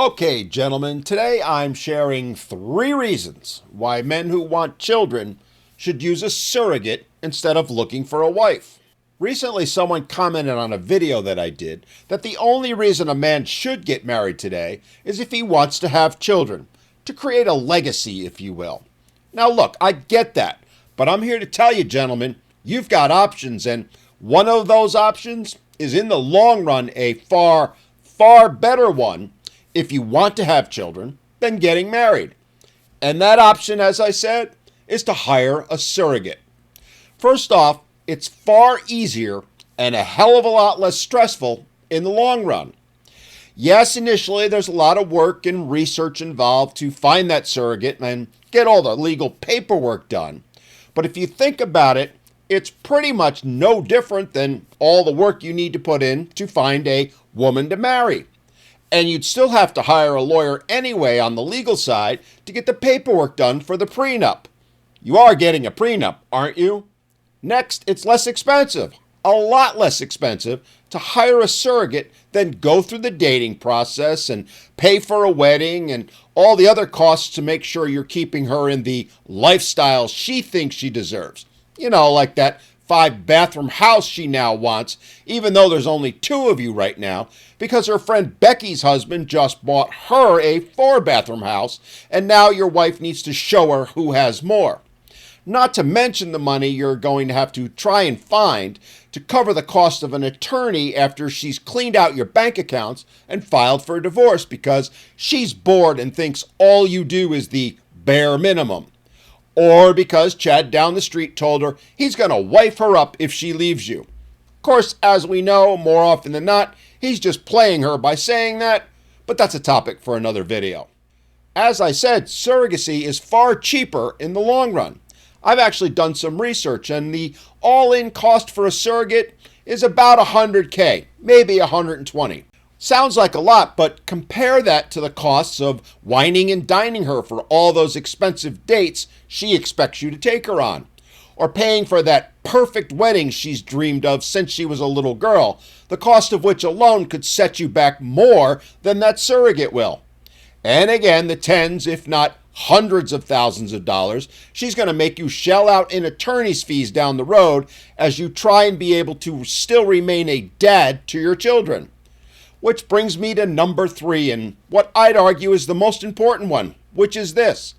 Okay, gentlemen, today I'm sharing 3 reasons why men who want children should use a surrogate instead of looking for a wife. Recently, someone commented on a video that I did that the only reason a man should get married today is if he wants to have children, to create a legacy, if you will. Now, look, I get that, but I'm here to tell you, gentlemen, you've got options, and one of those options is in the long run a far, far better one if you want to have children than getting married. And that option, as I said, is to hire a surrogate. First off, it's far easier and a hell of a lot less stressful in the long run. Yes, initially there's a lot of work and research involved to find that surrogate and get all the legal paperwork done. But if you think about it, it's pretty much no different than all the work you need to put in to find a woman to marry. And you'd still have to hire a lawyer anyway on the legal side to get the paperwork done for the prenup. You are getting a prenup, aren't you? Next, it's less expensive, a lot less expensive, to hire a surrogate than go through the dating process and pay for a wedding and all the other costs to make sure you're keeping her in the lifestyle she thinks she deserves. You know, like that 5-bathroom house she now wants, even though there's only 2 of you right now, because her friend Becky's husband just bought her a 4-bathroom house, and now your wife needs to show her who has more. Not to mention the money you're going to have to try and find to cover the cost of an attorney after she's cleaned out your bank accounts and filed for a divorce because she's bored and thinks all you do is the bare minimum. Or because Chad down the street told her he's going to wife her up if she leaves you. Of course, as we know, more often than not, he's just playing her by saying that, but that's a topic for another video. As I said, surrogacy is far cheaper in the long run. I've actually done some research, and the all-in cost for a surrogate is about $100K, maybe $120. Sounds like a lot, but compare that to the costs of wining and dining her for all those expensive dates she expects you to take her on, or paying for that perfect wedding she's dreamed of since she was a little girl, the cost of which alone could set you back more than that surrogate will. And again, the tens, if not hundreds of thousands of dollars she's going to make you shell out in attorney's fees down the road as you try and be able to still remain a dad to your children. Which brings me to number 3, and what I'd argue is the most important one, which is this.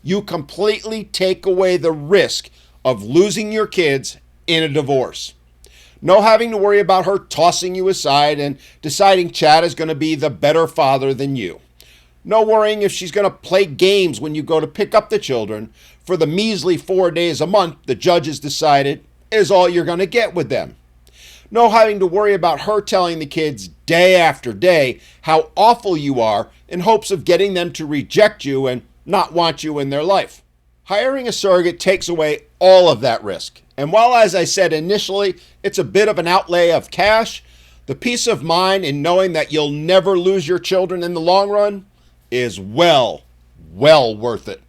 You completely take away the risk of losing your kids in a divorce. No having to worry about her tossing you aside and deciding Chad is going to be the better father than you. No worrying if she's going to play games when you go to pick up the children for the measly 4 days a month the judge has decided is all you're going to get with them. No having to worry about her telling the kids day after day how awful you are in hopes of getting them to reject you and not want you in their life. Hiring a surrogate takes away all of that risk. And while, as I said initially, it's a bit of an outlay of cash, the peace of mind in knowing that you'll never lose your children in the long run is well worth it.